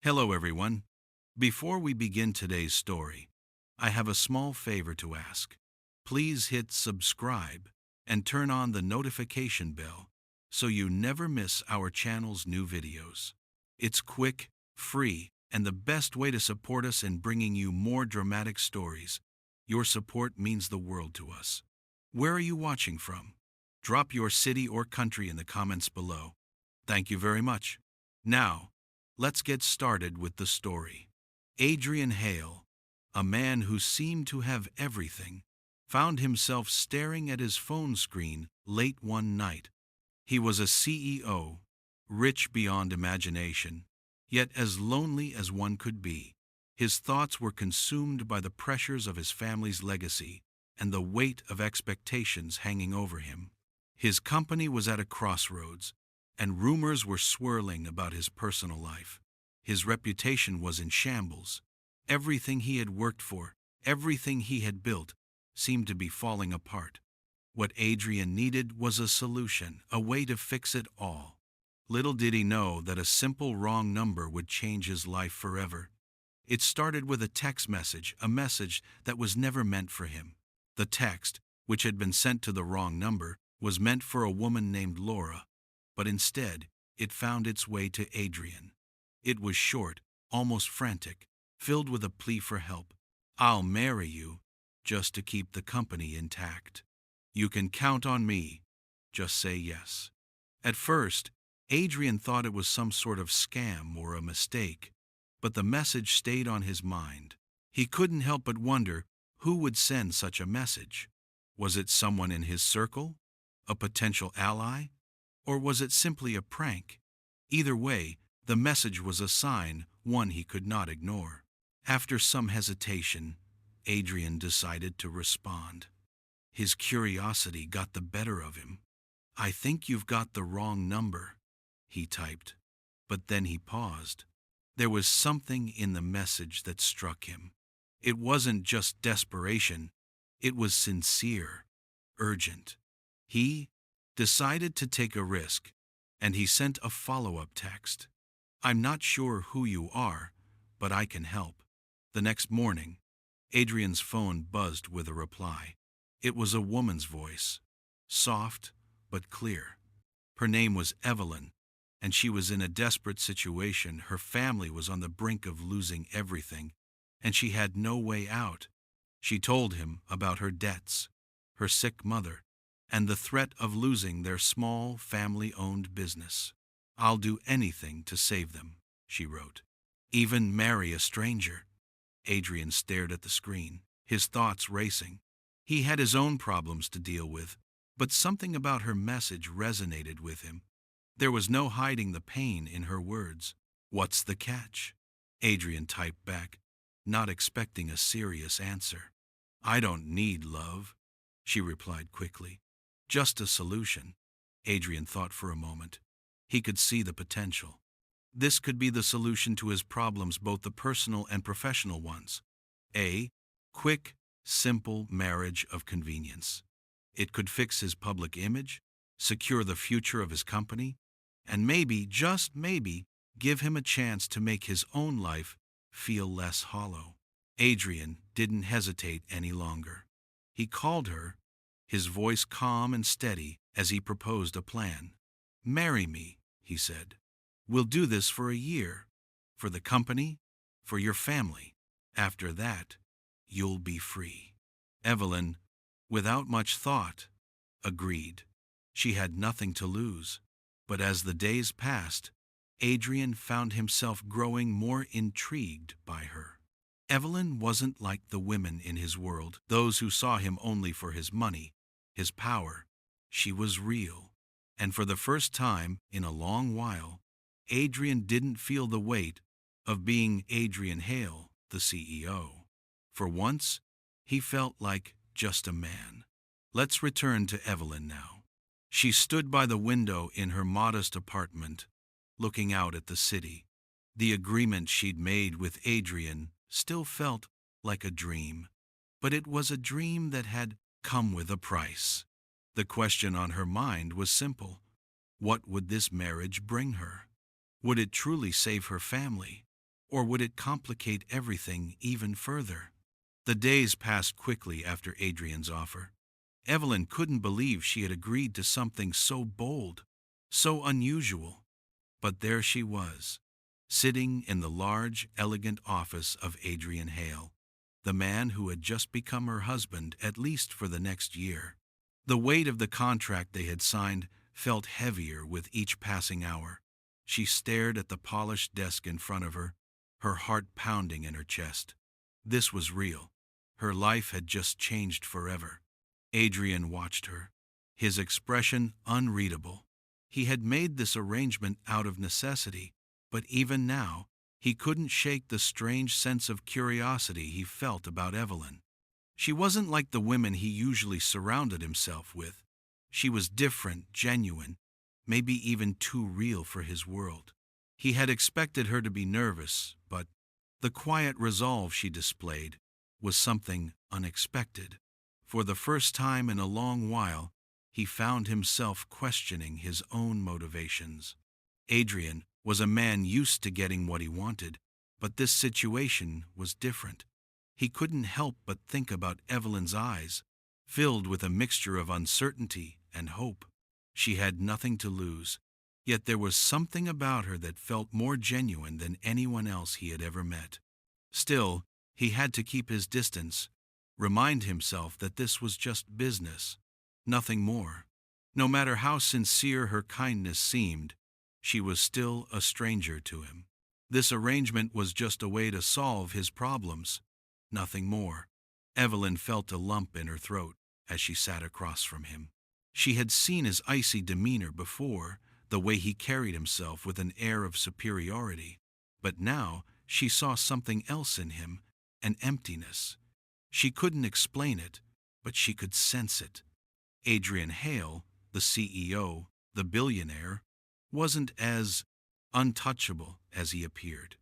Hello, everyone. Before we begin today's story, I have a small favor to ask. Please hit subscribe and turn on the notification bell so you never miss our channel's new videos. It's quick, free, and the best way to support us in bringing you more dramatic stories. Your support means the world to us. Where are you watching from? Drop your city or country in the comments below. Thank you very much. Now, let's get started with the story. Adrian Hale, a man who seemed to have everything, found himself staring at his phone screen late one night. He was a CEO, rich beyond imagination, yet as lonely as one could be. His thoughts were consumed by the pressures of his family's legacy and the weight of expectations hanging over him. His company was at a crossroads, and rumors were swirling about his personal life. His reputation was in shambles. Everything he had worked for, everything he had built, seemed to be falling apart. What Adrian needed was a solution, a way to fix it all. Little did he know that a simple wrong number would change his life forever. It started with a text message, a message that was never meant for him. The text, which had been sent to the wrong number, was meant for a woman named Laura, but instead, it found its way to Adrian. It was short, almost frantic, filled with a plea for help. "I'll marry you, just to keep the company intact. You can count on me. Just say yes." At first, Adrian thought it was some sort of scam or a mistake, but the message stayed on his mind. He couldn't help but wonder who would send such a message. Was it someone in his circle? A potential ally? Or was it simply a prank? Either way, the message was a sign, one he could not ignore. After some hesitation, Adrian decided to respond. His curiosity got the better of him. "I think you've got the wrong number," he typed. But then he paused. There was something in the message that struck him. It wasn't just desperation, it was sincere, urgent. He decided to take a risk, and he sent a follow-up text. "I'm not sure who you are, but I can help." The next morning, Adrian's phone buzzed with a reply. It was a woman's voice, soft but clear. Her name was Evelyn, and she was in a desperate situation. Her family was on the brink of losing everything, and she had no way out. She told him about her debts, her sick mother, and the threat of losing their small, family-owned business. "I'll do anything to save them," she wrote. "Even marry a stranger." Adrian stared at the screen, his thoughts racing. He had his own problems to deal with, but something about her message resonated with him. There was no hiding the pain in her words. "What's the catch?" Adrian typed back, not expecting a serious answer. "I don't need love," she replied quickly. "Just a solution." Adrian thought for a moment. He could see the potential. This could be the solution to his problems, both the personal and professional ones. A quick, simple marriage of convenience. It could fix his public image, secure the future of his company, and maybe, just maybe, give him a chance to make his own life feel less hollow. Adrian didn't hesitate any longer. He called her, his voice calm and steady as he proposed a plan. "Marry me," he said. "We'll do this for a year, for the company, for your family. After that, you'll be free." Evelyn, without much thought, agreed. She had nothing to lose. But as the days passed, Adrian found himself growing more intrigued by her. Evelyn wasn't like the women in his world, those who saw him only for his money, his power. She was real. And for the first time in a long while, Adrian didn't feel the weight of being Adrian Hale, the CEO. For once, he felt like just a man. Let's return to Evelyn now. She stood by the window in her modest apartment, looking out at the city. The agreement she'd made with Adrian still felt like a dream, but it was a dream that had come with a price. The question on her mind was simple. What would this marriage bring her? Would it truly save her family? Or would it complicate everything even further? The days passed quickly after Adrian's offer. Evelyn couldn't believe she had agreed to something so bold, so unusual. But there she was, sitting in the large, elegant office of Adrian Hale, the man who had just become her husband at least for the next year. The weight of the contract they had signed felt heavier with each passing hour. She stared at the polished desk in front of her heart pounding in her chest. This was real. Her life had just changed forever. Adrian watched her, his expression unreadable. He had made this arrangement out of necessity, but even now, he couldn't shake the strange sense of curiosity he felt about Evelyn. She wasn't like the women he usually surrounded himself with. She was different, genuine, maybe even too real for his world. He had expected her to be nervous, but the quiet resolve she displayed was something unexpected. For the first time in a long while, he found himself questioning his own motivations. Adrian was a man used to getting what he wanted, but this situation was different. He couldn't help but think about Evelyn's eyes, filled with a mixture of uncertainty and hope. She had nothing to lose, yet there was something about her that felt more genuine than anyone else he had ever met. Still, he had to keep his distance, remind himself that this was just business, nothing more. No matter how sincere her kindness seemed, she was still a stranger to him. This arrangement was just a way to solve his problems, nothing more. Evelyn felt a lump in her throat as she sat across from him. She had seen his icy demeanor before, the way he carried himself with an air of superiority. But now she saw something else in him, an emptiness. She couldn't explain it, but she could sense it. Adrian Hale, the CEO, the billionaire, wasn't as untouchable as he appeared.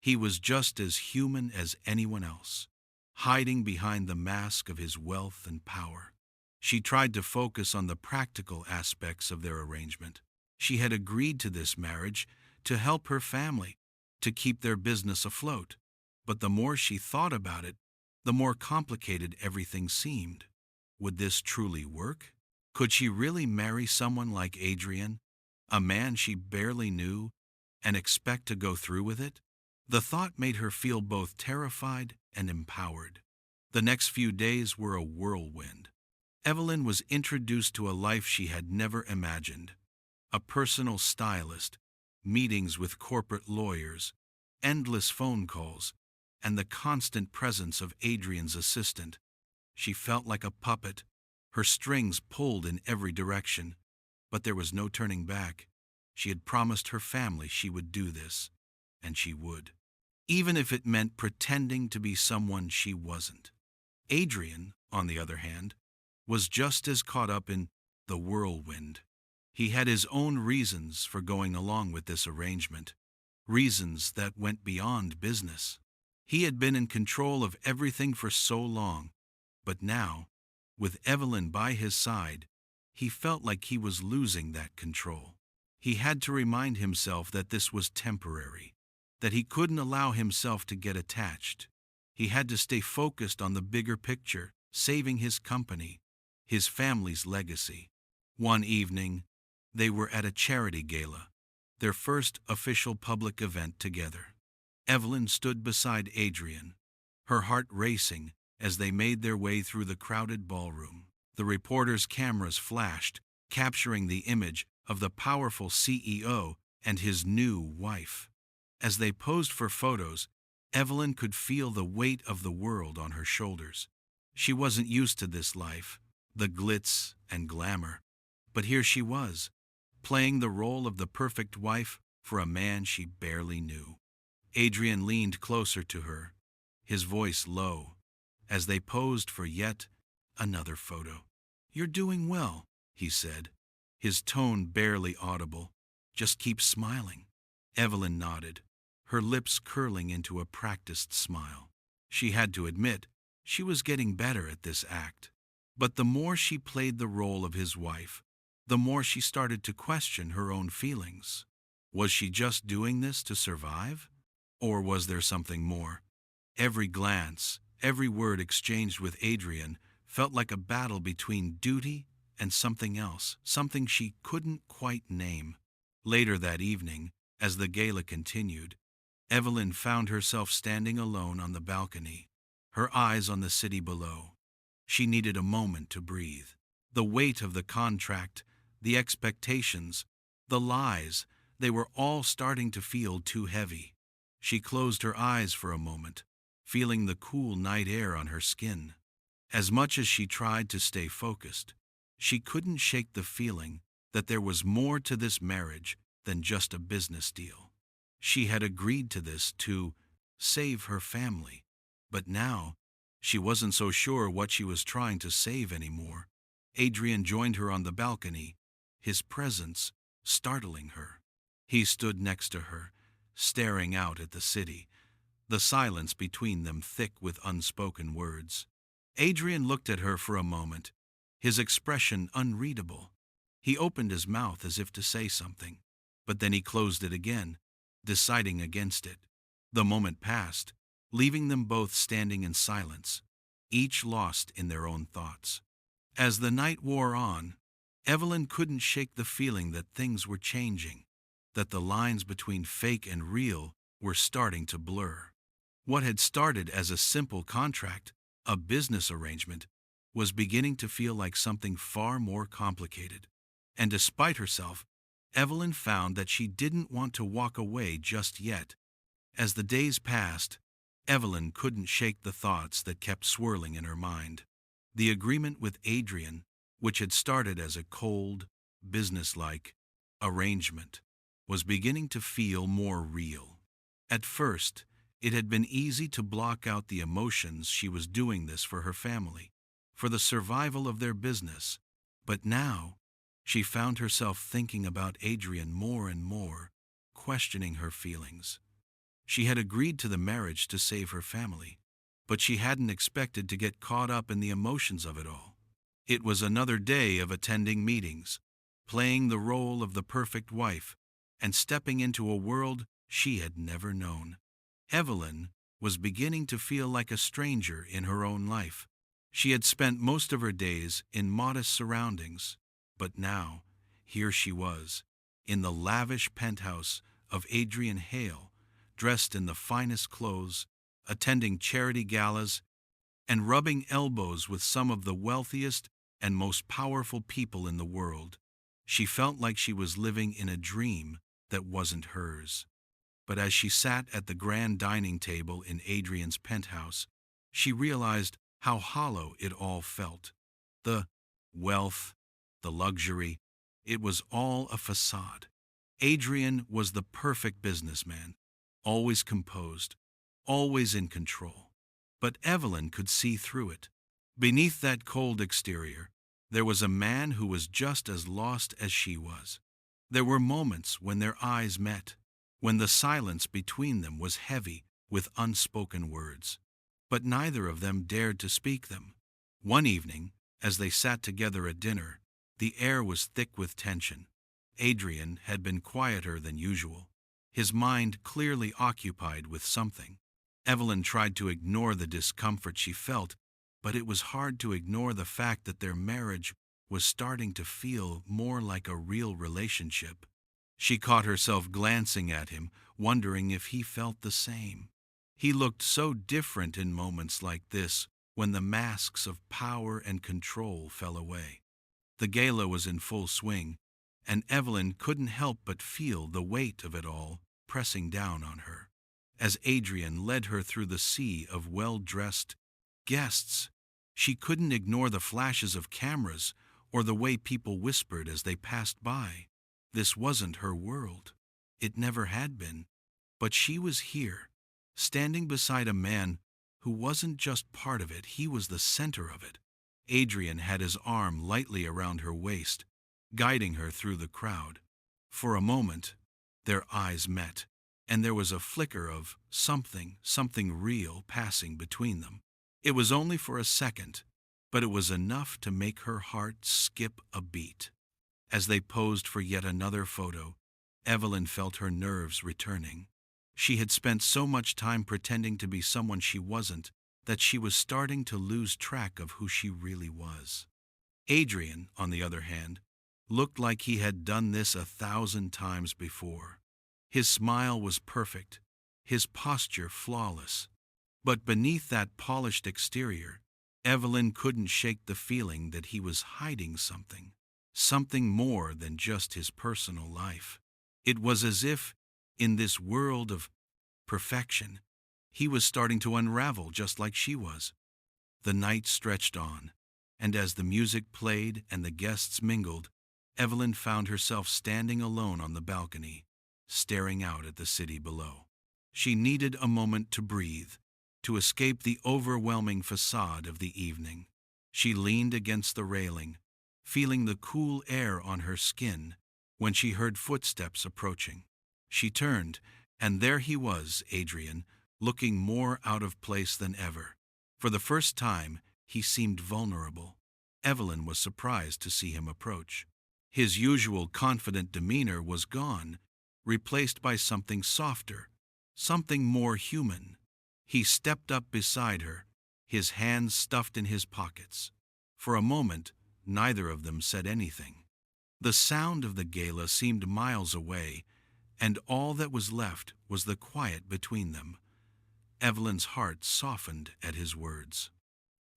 He was just as human as anyone else, hiding behind the mask of his wealth and power. She tried to focus on the practical aspects of their arrangement. She had agreed to this marriage to help her family, to keep their business afloat. But the more she thought about it, the more complicated everything seemed. Would this truly work? Could she really marry someone like Adrian, a man she barely knew, and expect to go through with it? The thought made her feel both terrified and empowered. The next few days were a whirlwind. Evelyn was introduced to a life she had never imagined. A personal stylist, meetings with corporate lawyers, endless phone calls, and the constant presence of Adrian's assistant. She felt like a puppet, her strings pulled in every direction. But there was no turning back. She had promised her family she would do this, and she would, even if it meant pretending to be someone she wasn't. Adrian, on the other hand, was just as caught up in the whirlwind. He had his own reasons for going along with this arrangement, reasons that went beyond business. He had been in control of everything for so long, but now, with Evelyn by his side, he felt like he was losing that control. He had to remind himself that this was temporary, that he couldn't allow himself to get attached. He had to stay focused on the bigger picture, saving his company, his family's legacy. One evening, they were at a charity gala, their first official public event together. Evelyn stood beside Adrian, her heart racing as they made their way through the crowded ballroom. The reporters' cameras flashed, capturing the image of the powerful CEO and his new wife. As they posed for photos, Evelyn could feel the weight of the world on her shoulders. She wasn't used to this life, the glitz and glamour. But here she was, playing the role of the perfect wife for a man she barely knew. Adrian leaned closer to her, his voice low, as they posed for yet another photo. "You're doing well," he said, his tone barely audible. "Just keep smiling." Evelyn nodded, her lips curling into a practiced smile. She had to admit she was getting better at this act. But the more she played the role of his wife, the more she started to question her own feelings. Was she just doing this to survive? Or was there something more? Every glance, every word exchanged with Adrian felt like a battle between duty and something else, something she couldn't quite name. Later that evening, as the gala continued, Evelyn found herself standing alone on the balcony, her eyes on the city below. She needed a moment to breathe. The weight of the contract, the expectations, the lies, they were all starting to feel too heavy. She closed her eyes for a moment, feeling the cool night air on her skin. As much as she tried to stay focused, she couldn't shake the feeling that there was more to this marriage than just a business deal. She had agreed to this to save her family, but now she wasn't so sure what she was trying to save anymore. Adrian joined her on the balcony, his presence startling her. He stood next to her, staring out at the city, the silence between them thick with unspoken words. Adrian looked at her for a moment, his expression unreadable. He opened his mouth as if to say something, but then he closed it again, deciding against it. The moment passed, leaving them both standing in silence, each lost in their own thoughts. As the night wore on, Evelyn couldn't shake the feeling that things were changing, that the lines between fake and real were starting to blur. What had started as a simple contract, a business arrangement, was beginning to feel like something far more complicated. And despite herself, Evelyn found that she didn't want to walk away just yet. As the days passed, Evelyn couldn't shake the thoughts that kept swirling in her mind. The agreement with Adrian, which had started as a cold, businesslike arrangement, was beginning to feel more real. At first, it had been easy to block out the emotions she was doing this for her family, for the survival of their business. But now, she found herself thinking about Adrian more and more, questioning her feelings. She had agreed to the marriage to save her family, but she hadn't expected to get caught up in the emotions of it all. It was another day of attending meetings, playing the role of the perfect wife, and stepping into a world she had never known. Evelyn was beginning to feel like a stranger in her own life. She had spent most of her days in modest surroundings, but now, here she was, in the lavish penthouse of Adrian Hale, dressed in the finest clothes, attending charity galas, and rubbing elbows with some of the wealthiest and most powerful people in the world. She felt like she was living in a dream that wasn't hers. But as she sat at the grand dining table in Adrian's penthouse, she realized how hollow it all felt. The wealth, the luxury, it was all a facade. Adrian was the perfect businessman, always composed, always in control. But Evelyn could see through it. Beneath that cold exterior, there was a man who was just as lost as she was. There were moments when their eyes met, when the silence between them was heavy with unspoken words. But neither of them dared to speak them. One evening, as they sat together at dinner, the air was thick with tension. Adrian had been quieter than usual, his mind clearly occupied with something. Evelyn tried to ignore the discomfort she felt, but it was hard to ignore the fact that their marriage was starting to feel more like a real relationship. She caught herself glancing at him, wondering if he felt the same. He looked so different in moments like this, when the masks of power and control fell away. The gala was in full swing, and Evelyn couldn't help but feel the weight of it all pressing down on her. As Adrian led her through the sea of well-dressed guests, she couldn't ignore the flashes of cameras or the way people whispered as they passed by. This wasn't her world. It never had been. But she was here, standing beside a man who wasn't just part of it, he was the center of it. Adrian had his arm lightly around her waist, guiding her through the crowd. For a moment, their eyes met, and there was a flicker of something real passing between them. It was only for a second, but it was enough to make her heart skip a beat. As they posed for yet another photo, Evelyn felt her nerves returning. She had spent so much time pretending to be someone she wasn't that she was starting to lose track of who she really was. Adrian, on the other hand, looked like he had done this 1,000 times before. His smile was perfect, his posture flawless. But beneath that polished exterior, Evelyn couldn't shake the feeling that he was hiding something, something more than just his personal life. It was as if, in this world of perfection, he was starting to unravel just like she was. The night stretched on, and as the music played and the guests mingled, Evelyn found herself standing alone on the balcony, staring out at the city below. She needed a moment to breathe, to escape the overwhelming facade of the evening. She leaned against the railing, feeling the cool air on her skin, when she heard footsteps approaching. She turned, and there he was, Adrian, looking more out of place than ever. For the first time, he seemed vulnerable. Evelyn was surprised to see him approach. His usual confident demeanor was gone, replaced by something softer, something more human. He stepped up beside her, his hands stuffed in his pockets. For a moment, neither of them said anything. The sound of the gala seemed miles away, and all that was left was the quiet between them. Evelyn's heart softened at his words.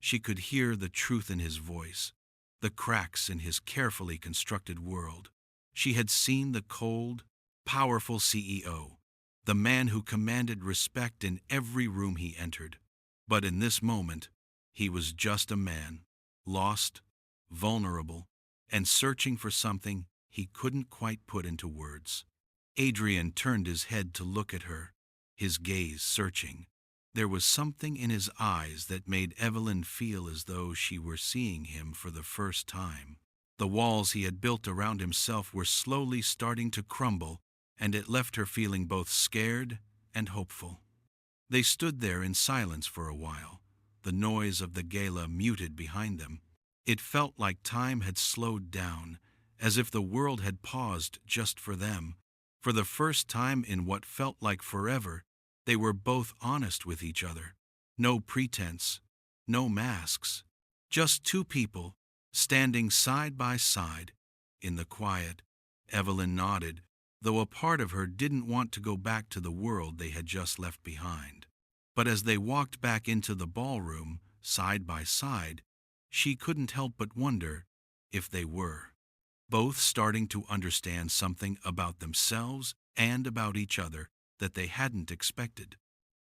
She could hear the truth in his voice, the cracks in his carefully constructed world. She had seen the cold, powerful CEO, the man who commanded respect in every room he entered. But in this moment, he was just a man, lost, vulnerable, and searching for something he couldn't quite put into words. Adrian turned his head to look at her, his gaze searching. There was something in his eyes that made Evelyn feel as though she were seeing him for the first time. The walls he had built around himself were slowly starting to crumble, and it left her feeling both scared and hopeful. They stood there in silence for a while, the noise of the gala muted behind them. It felt like time had slowed down, as if the world had paused just for them. For the first time in what felt like forever, they were both honest with each other. No pretense, no masks. Just two people, standing side by side, in the quiet. Evelyn nodded, though a part of her didn't want to go back to the world they had just left behind. But as they walked back into the ballroom, side by side, she couldn't help but wonder if they were. Both starting to understand something about themselves and about each other that they hadn't expected.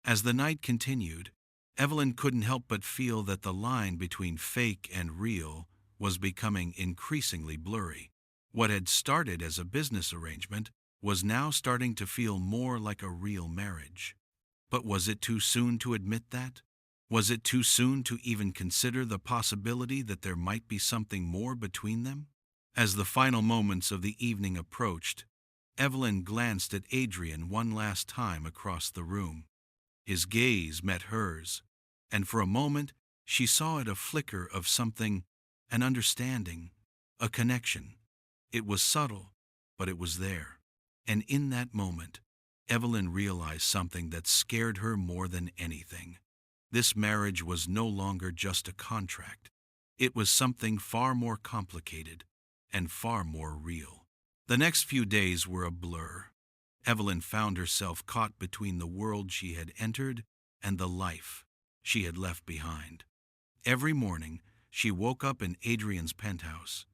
As the night continued, Evelyn couldn't help but feel that the line between fake and real was becoming increasingly blurry. What had started as a business arrangement was now starting to feel more like a real marriage. But was it too soon to admit that? Was it too soon to even consider the possibility that there might be something more between them? As the final moments of the evening approached, Evelyn glanced at Adrian one last time across the room. His gaze met hers, and for a moment she saw it a flicker of something, an understanding, a connection. It was subtle, but it was there. And in that moment, Evelyn realized something that scared her more than anything. This marriage was no longer just a contract. It was something far more complicated and far more real. The next few days were a blur. Evelyn found herself caught between the world she had entered and the life she had left behind. Every morning, she woke up in Adrian's penthouse,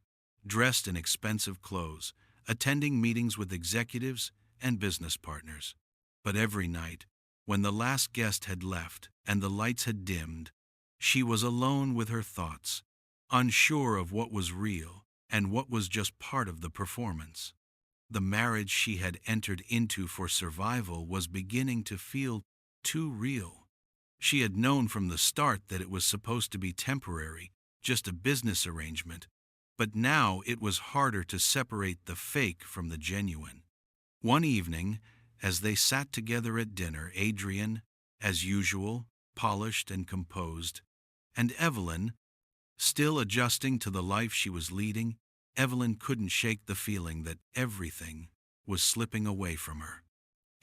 dressed in expensive clothes, attending meetings with executives and business partners. But every night, when the last guest had left and the lights had dimmed, she was alone with her thoughts, unsure of what was real and what was just part of the performance. The marriage she had entered into for survival was beginning to feel too real. She had known from the start that it was supposed to be temporary, just a business arrangement, but now it was harder to separate the fake from the genuine. One evening, as they sat together at dinner, Adrian, as usual, polished and composed, and Evelyn, still adjusting to the life she was leading, Evelyn couldn't shake the feeling that everything was slipping away from her.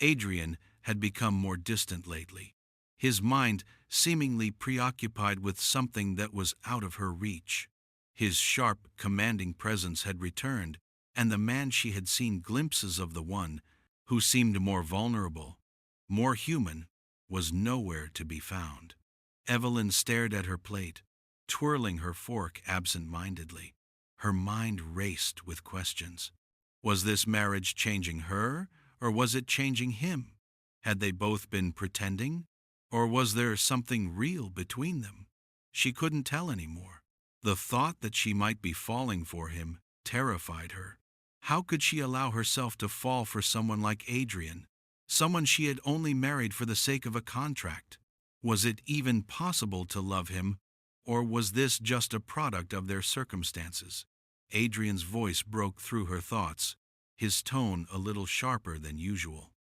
Adrian had become more distant lately, his mind seemingly preoccupied with something that was out of her reach. His sharp, commanding presence had returned, and the man she had seen glimpses of, the one who seemed more vulnerable, more human, was nowhere to be found. Evelyn stared at her plate, twirling her fork absent-mindedly. Her mind raced with questions. Was this marriage changing her, or was it changing him? Had they both been pretending, or was there something real between them? She couldn't tell anymore. The thought that she might be falling for him terrified her. How could she allow herself to fall for someone like Adrian, someone she had only married for the sake of a contract? Was it even possible to love him, or was this just a product of their circumstances? Adrian's voice broke through her thoughts, his tone a little sharper than usual.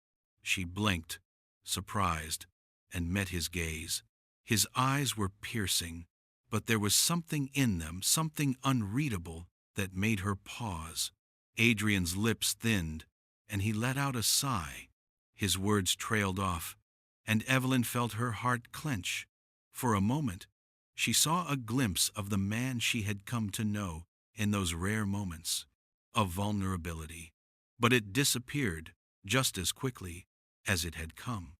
She blinked, surprised, and met his gaze. His eyes were piercing, but there was something in them, something unreadable, that made her pause. Adrian's lips thinned, and he let out a sigh. His words trailed off, and Evelyn felt her heart clench. For a moment, she saw a glimpse of the man she had come to know in those rare moments of vulnerability. But it disappeared just as quickly as it had come.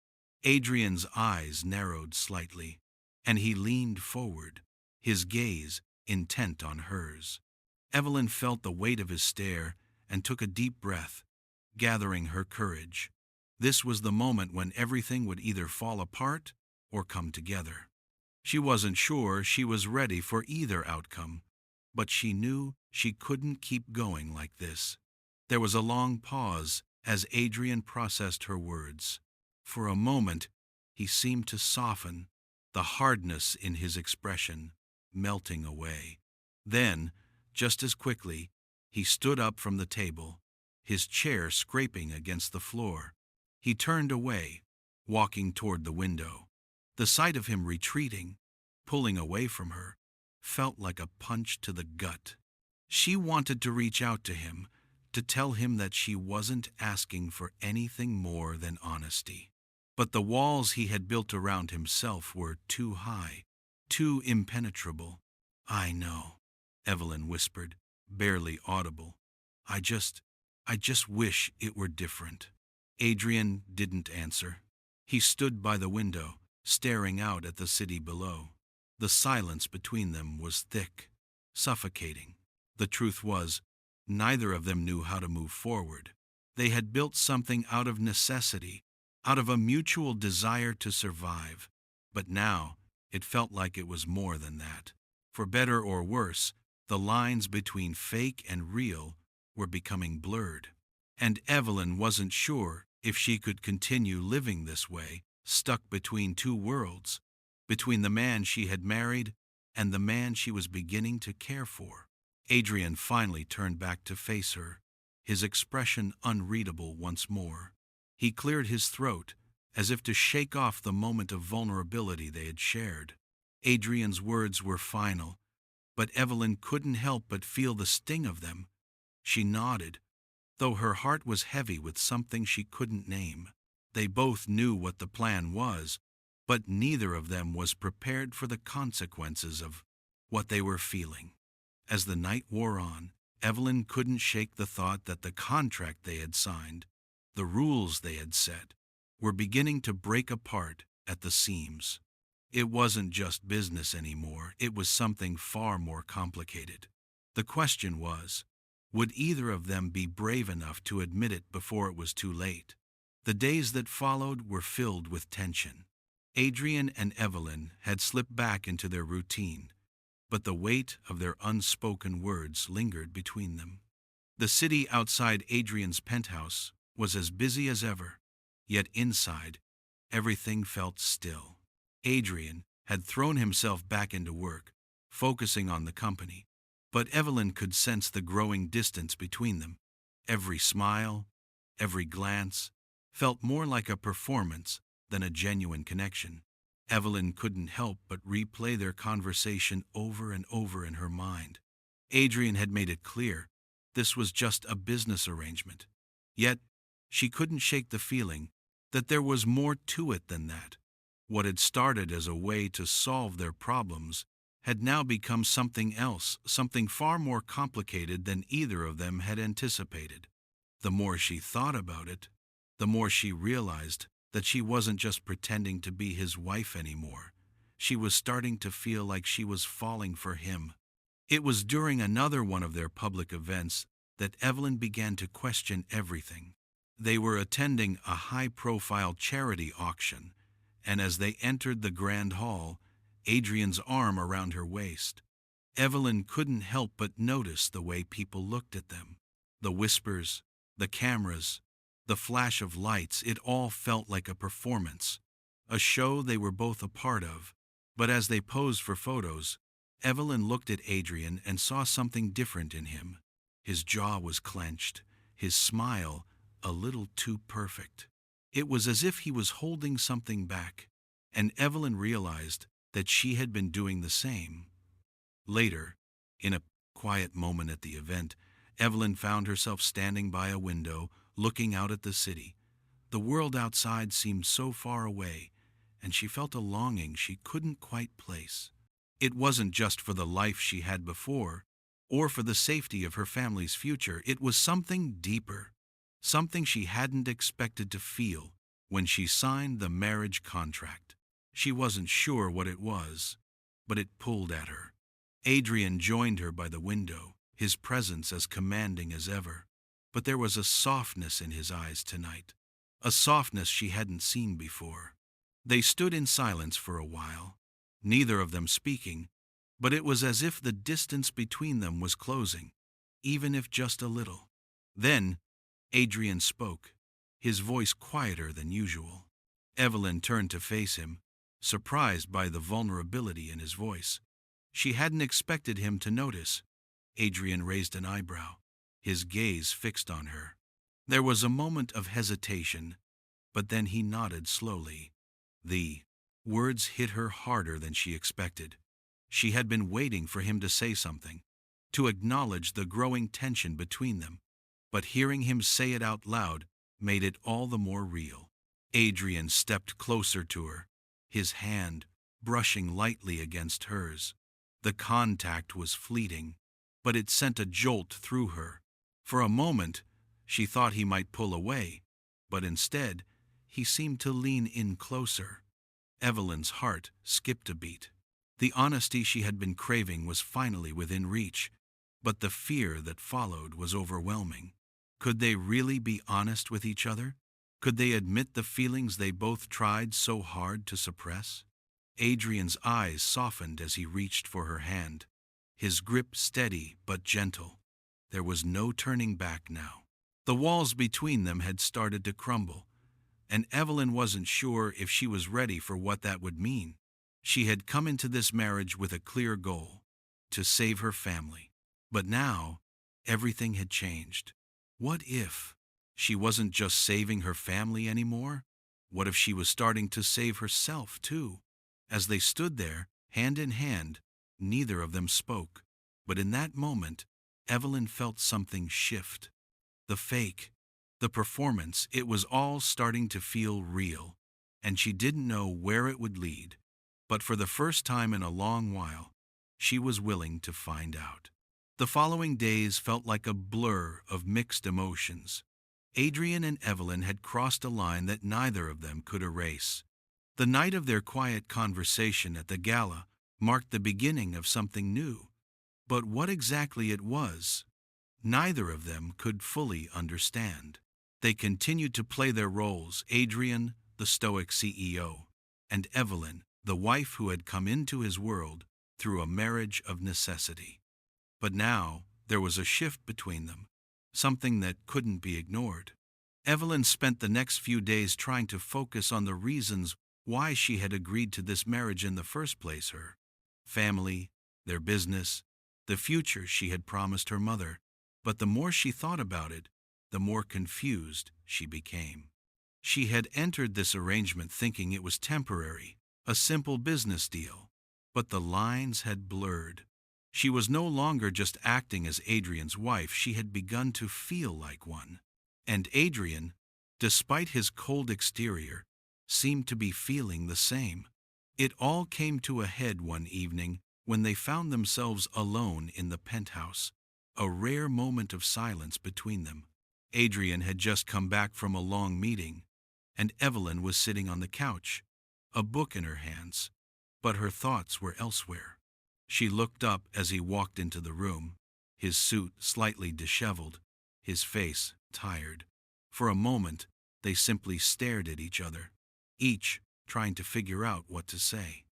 Adrian's eyes narrowed slightly, and he leaned forward, his gaze intent on hers. Evelyn felt the weight of his stare and took a deep breath, gathering her courage. This was the moment when everything would either fall apart or come together. She wasn't sure she was ready for either outcome, but she knew she couldn't keep going like this. There was a long pause as Adrian processed her words. For a moment, he seemed to soften, the hardness in his expression melting away. Then, just as quickly, he stood up from the table, his chair scraping against the floor. He turned away, walking toward the window. The sight of him retreating, pulling away from her, felt like a punch to the gut. She wanted to reach out to him, to tell him that she wasn't asking for anything more than honesty. But the walls he had built around himself were too high, too impenetrable. "I know," Evelyn whispered, barely audible. I just wish it were different." Adrian didn't answer. He stood by the window, staring out at the city below. The silence between them was thick, suffocating. The truth was, neither of them knew how to move forward. They had built something out of necessity, out of a mutual desire to survive. But now, it felt like it was more than that. For better or worse, the lines between fake and real were becoming blurred. And Evelyn wasn't sure if she could continue living this way, stuck between two worlds, between the man she had married and the man she was beginning to care for. Adrian finally turned back to face her, his expression unreadable once more. He cleared his throat, as if to shake off the moment of vulnerability they had shared. Adrian's words were final, but Evelyn couldn't help but feel the sting of them. She nodded, though her heart was heavy with something she couldn't name. They both knew what the plan was, but neither of them was prepared for the consequences of what they were feeling. As the night wore on, Evelyn couldn't shake the thought that the contract they had signed, the rules they had set, were beginning to break apart at the seams. It wasn't just business anymore, it was something far more complicated. The question was, would either of them be brave enough to admit it before it was too late? The days that followed were filled with tension. Adrian and Evelyn had slipped back into their routine, but the weight of their unspoken words lingered between them. The city outside Adrian's penthouse was as busy as ever, yet inside, everything felt still. Adrian had thrown himself back into work, focusing on the company, but Evelyn could sense the growing distance between them. Every smile, every glance, felt more like a performance than a genuine connection. Evelyn couldn't help but replay their conversation over and over in her mind. Adrian had made it clear this was just a business arrangement. Yet, she couldn't shake the feeling that there was more to it than that. What had started as a way to solve their problems had now become something else, something far more complicated than either of them had anticipated. The more she thought about it, the more she realized that she wasn't just pretending to be his wife anymore. She was starting to feel like she was falling for him. It was during another one of their public events that Evelyn began to question everything. They were attending a high-profile charity auction, and as they entered the grand hall, Adrian's arm around her waist, Evelyn couldn't help but notice the way people looked at them. The whispers, the cameras, the flash of lights, it all felt like a performance, a show they were both a part of. But as they posed for photos, Evelyn looked at Adrian and saw something different in him. His jaw was clenched, his smile a little too perfect. It was as if he was holding something back, and Evelyn realized that she had been doing the same. Later, in a quiet moment at the event, Evelyn found herself standing by a window, looking out at the city. The world outside seemed so far away, and she felt a longing she couldn't quite place. It wasn't just for the life she had before, or for the safety of her family's future. It was something deeper, something she hadn't expected to feel when she signed the marriage contract. She wasn't sure what it was, but it pulled at her. Adrian joined her by the window, his presence as commanding as ever. But there was a softness in his eyes tonight, a softness she hadn't seen before. They stood in silence for a while, neither of them speaking, but it was as if the distance between them was closing, even if just a little. Then Adrian spoke, his voice quieter than usual. Evelyn turned to face him, surprised by the vulnerability in his voice. She hadn't expected him to notice. Adrian raised an eyebrow, his gaze fixed on her. There was a moment of hesitation, but then he nodded slowly. The words hit her harder than she expected. She had been waiting for him to say something, to acknowledge the growing tension between them, but hearing him say it out loud made it all the more real. Adrian stepped closer to her, his hand brushing lightly against hers. The contact was fleeting, but it sent a jolt through her. For a moment, she thought he might pull away, but instead, he seemed to lean in closer. Evelyn's heart skipped a beat. The honesty she had been craving was finally within reach, but the fear that followed was overwhelming. Could they really be honest with each other? Could they admit the feelings they both tried so hard to suppress? Adrian's eyes softened as he reached for her hand, his grip steady but gentle. There was no turning back now. The walls between them had started to crumble, and Evelyn wasn't sure if she was ready for what that would mean. She had come into this marriage with a clear goal, to save her family. But now, everything had changed. What if she wasn't just saving her family anymore? What if she was starting to save herself too? As they stood there, hand in hand, neither of them spoke. But in that moment, Evelyn felt something shift. The fake, the performance, it was all starting to feel real, and she didn't know where it would lead. But for the first time in a long while, she was willing to find out. The following days felt like a blur of mixed emotions. Adrian and Evelyn had crossed a line that neither of them could erase. The night of their quiet conversation at the gala marked the beginning of something new. But what exactly it was, neither of them could fully understand. They continued to play their roles, Adrian, the stoic CEO, and Evelyn, the wife who had come into his world through a marriage of necessity. But now there was a shift between them, something that couldn't be ignored. Evelyn spent the next few days trying to focus on the reasons why she had agreed to this marriage in the first place: her family, their business, the future she had promised her mother. But the more she thought about it, the more confused she became. She had entered this arrangement thinking it was temporary, a simple business deal. But the lines had blurred. She was no longer just acting as Adrian's wife, she had begun to feel like one. And Adrian, despite his cold exterior, seemed to be feeling the same. It all came to a head one evening when they found themselves alone in the penthouse, a rare moment of silence between them. Adrian had just come back from a long meeting, and Evelyn was sitting on the couch, a book in her hands, but her thoughts were elsewhere. She looked up as he walked into the room, his suit slightly disheveled, his face tired. For a moment, they simply stared at each other, each trying to figure out what to say.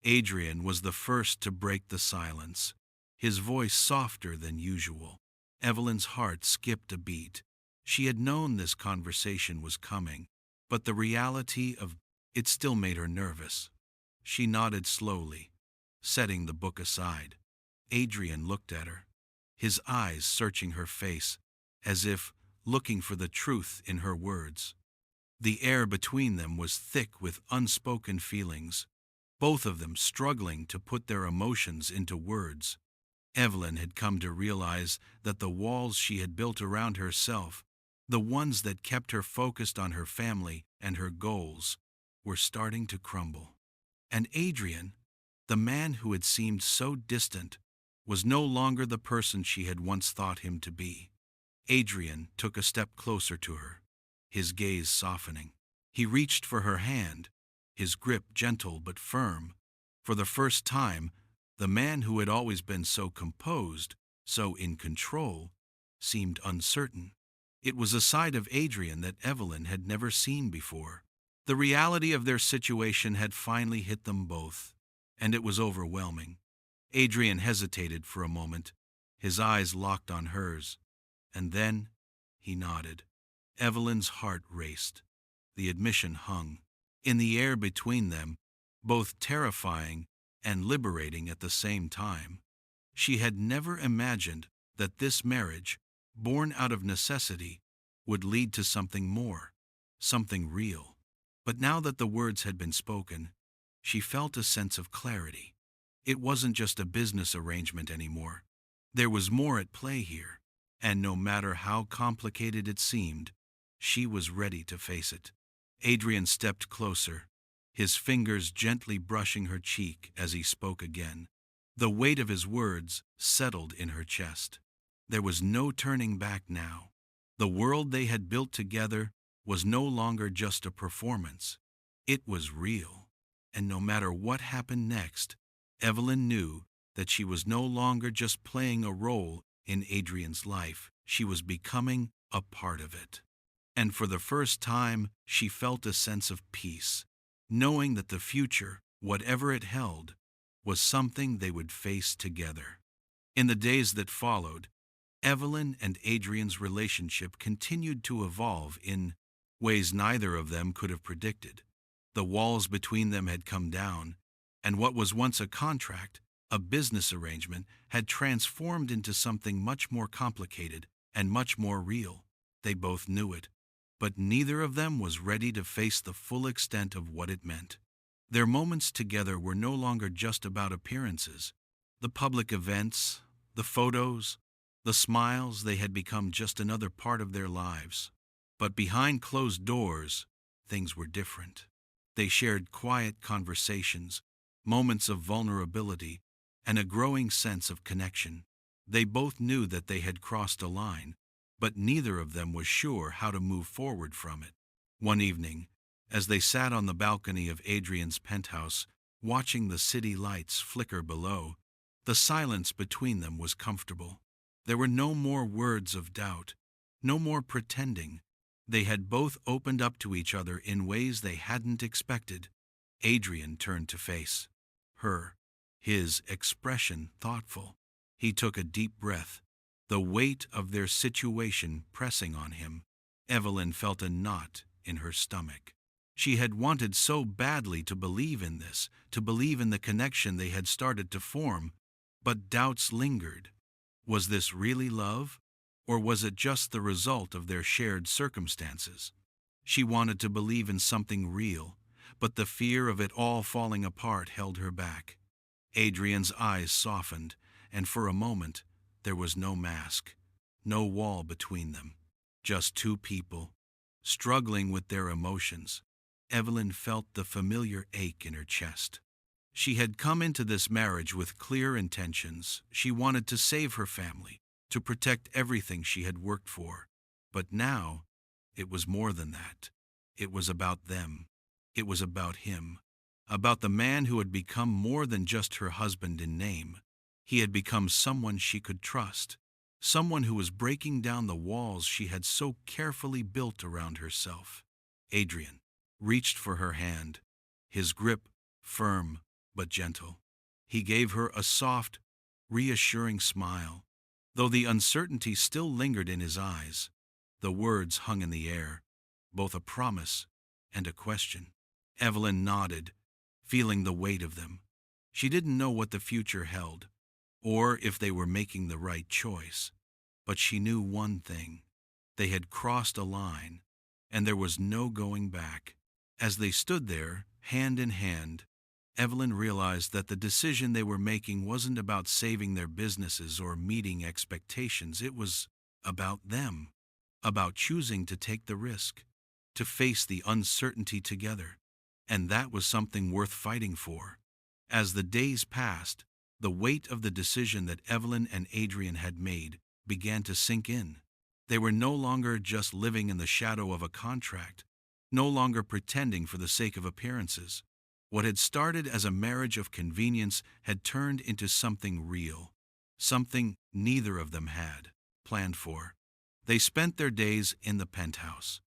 Adrian was the first to break the silence, his voice softer than usual. Evelyn's heart skipped a beat. She had known this conversation was coming, but the reality of it still made her nervous. She nodded slowly, setting the book aside. Adrian looked at her, his eyes searching her face, as if looking for the truth in her words. The air between them was thick with unspoken feelings, both of them struggling to put their emotions into words. Evelyn had come to realize that the walls she had built around herself, the ones that kept her focused on her family and her goals, were starting to crumble. And Adrian, the man who had seemed so distant, was no longer the person she had once thought him to be. Adrian took a step closer to her, his gaze softening. He reached for her hand, his grip gentle but firm. For the first time, the man who had always been so composed, so in control, seemed uncertain. It was a side of Adrian that Evelyn had never seen before. The reality of their situation had finally hit them both, and it was overwhelming. Adrian hesitated for a moment, his eyes locked on hers, and then he nodded. Evelyn's heart raced. The admission hung in the air between them, both terrifying and liberating at the same time. She had never imagined that this marriage, born out of necessity, would lead to something more, something real. But now that the words had been spoken, she felt a sense of clarity. It wasn't just a business arrangement anymore. There was more at play here, and no matter how complicated it seemed, she was ready to face it. Adrian stepped closer, his fingers gently brushing her cheek as he spoke again. The weight of his words settled in her chest. There was no turning back now. The world they had built together was no longer just a performance. It was real. And no matter what happened next, Evelyn knew that she was no longer just playing a role in Adrian's life. She was becoming a part of it. And for the first time, she felt a sense of peace, knowing that the future, whatever it held, was something they would face together. In the days that followed, Evelyn and Adrian's relationship continued to evolve in ways neither of them could have predicted. The walls between them had come down, and what was once a contract, a business arrangement, had transformed into something much more complicated and much more real. They both knew it, but neither of them was ready to face the full extent of what it meant. Their moments together were no longer just about appearances. The public events, the photos, the smiles, they had become just another part of their lives. But behind closed doors, things were different. They shared quiet conversations, moments of vulnerability, and a growing sense of connection. They both knew that they had crossed a line, but neither of them was sure how to move forward from it. One evening, as they sat on the balcony of Adrian's penthouse, watching the city lights flicker below, the silence between them was comfortable. There were no more words of doubt, no more pretending. They had both opened up to each other in ways they hadn't expected. Adrian turned to face her, his expression thoughtful. He took a deep breath, the weight of their situation pressing on him. Evelyn felt a knot in her stomach. She had wanted so badly to believe in this, to believe in the connection they had started to form, but doubts lingered. Was this really love, or was it just the result of their shared circumstances? She wanted to believe in something real, but the fear of it all falling apart held her back. Adrian's eyes softened, and for a moment, there was no mask, no wall between them. Just two people, struggling with their emotions. Evelyn felt the familiar ache in her chest. She had come into this marriage with clear intentions. She wanted to save her family, to protect everything she had worked for. But now, it was more than that. It was about them. It was about him. About the man who had become more than just her husband in name. He had become someone she could trust. Someone who was breaking down the walls she had so carefully built around herself. Adrian reached for her hand, his grip firm but gentle. He gave her a soft, reassuring smile. Though the uncertainty still lingered in his eyes, the words hung in the air, both a promise and a question. Evelyn nodded, feeling the weight of them. She didn't know what the future held, or if they were making the right choice. But she knew one thing. They had crossed a line, and there was no going back. As they stood there, hand in hand, Evelyn realized that the decision they were making wasn't about saving their businesses or meeting expectations. It was about them, about choosing to take the risk, to face the uncertainty together. And that was something worth fighting for. As the days passed, the weight of the decision that Evelyn and Adrian had made began to sink in. They were no longer just living in the shadow of a contract, no longer pretending for the sake of appearances. What had started as a marriage of convenience had turned into something real, something neither of them had planned for. They spent their days in the penthouse,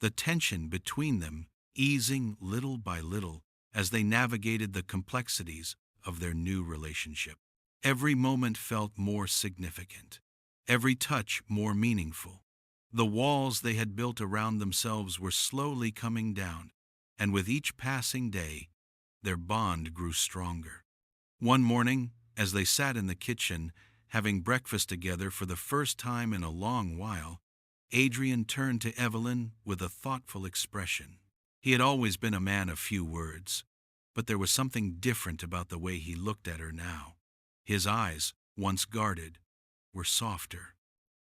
the tension between them easing little by little as they navigated the complexities of their new relationship. Every moment felt more significant, every touch more meaningful. The walls they had built around themselves were slowly coming down, and with each passing day, their bond grew stronger. One morning, as they sat in the kitchen, having breakfast together for the first time in a long while, Adrian turned to Evelyn with a thoughtful expression. He had always been a man of few words, but there was something different about the way he looked at her now. His eyes, once guarded, were softer.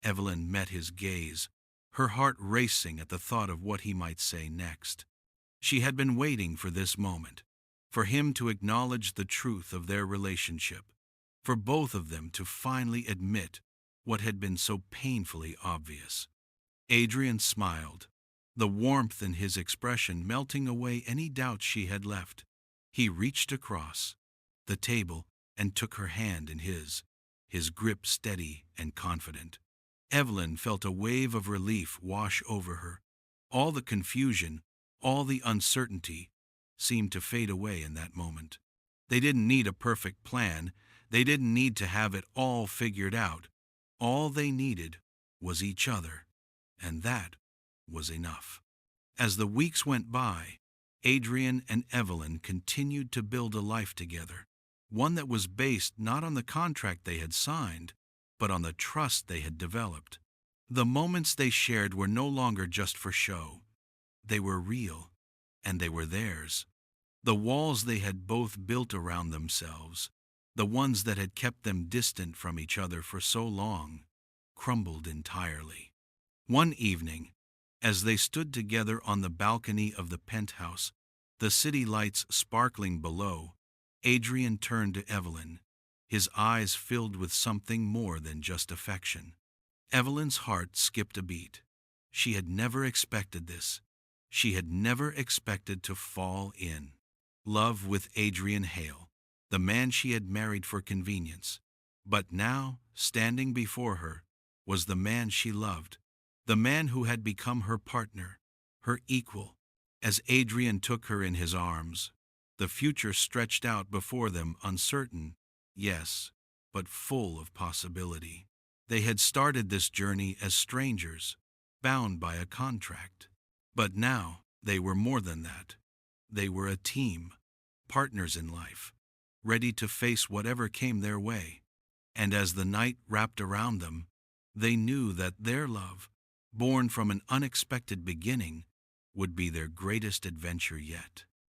Evelyn met his gaze, her heart racing at the thought of what he might say next. She had been waiting for this moment, for him to acknowledge the truth of their relationship, for both of them to finally admit what had been so painfully obvious. Adrian smiled, the warmth in his expression melting away any doubts she had left. He reached across the table and took her hand in his grip steady and confident. Evelyn felt a wave of relief wash over her. All the confusion, all the uncertainty seemed to fade away in that moment. They didn't need a perfect plan. They didn't need to have it all figured out. All they needed was each other, and that was enough. As the weeks went by, Adrian and Evelyn continued to build a life together, one that was based not on the contract they had signed, but on the trust they had developed. The moments they shared were no longer just for show. They were real, and they were theirs. The walls they had both built around themselves, the ones that had kept them distant from each other for so long, crumbled entirely. One evening, as they stood together on the balcony of the penthouse, the city lights sparkling below, Adrian turned to Evelyn, his eyes filled with something more than just affection. Evelyn's heart skipped a beat. She had never expected this. She had never expected to fall in love with Adrian Hale, the man she had married for convenience. But now, standing before her, was the man she loved, the man who had become her partner, her equal. As Adrian took her in his arms, the future stretched out before them, uncertain, yes, but full of possibility. They had started this journey as strangers, bound by a contract. But now they were more than that. They were a team, partners in life, ready to face whatever came their way. And as the night wrapped around them, they knew that their love, born from an unexpected beginning, would be their greatest adventure yet.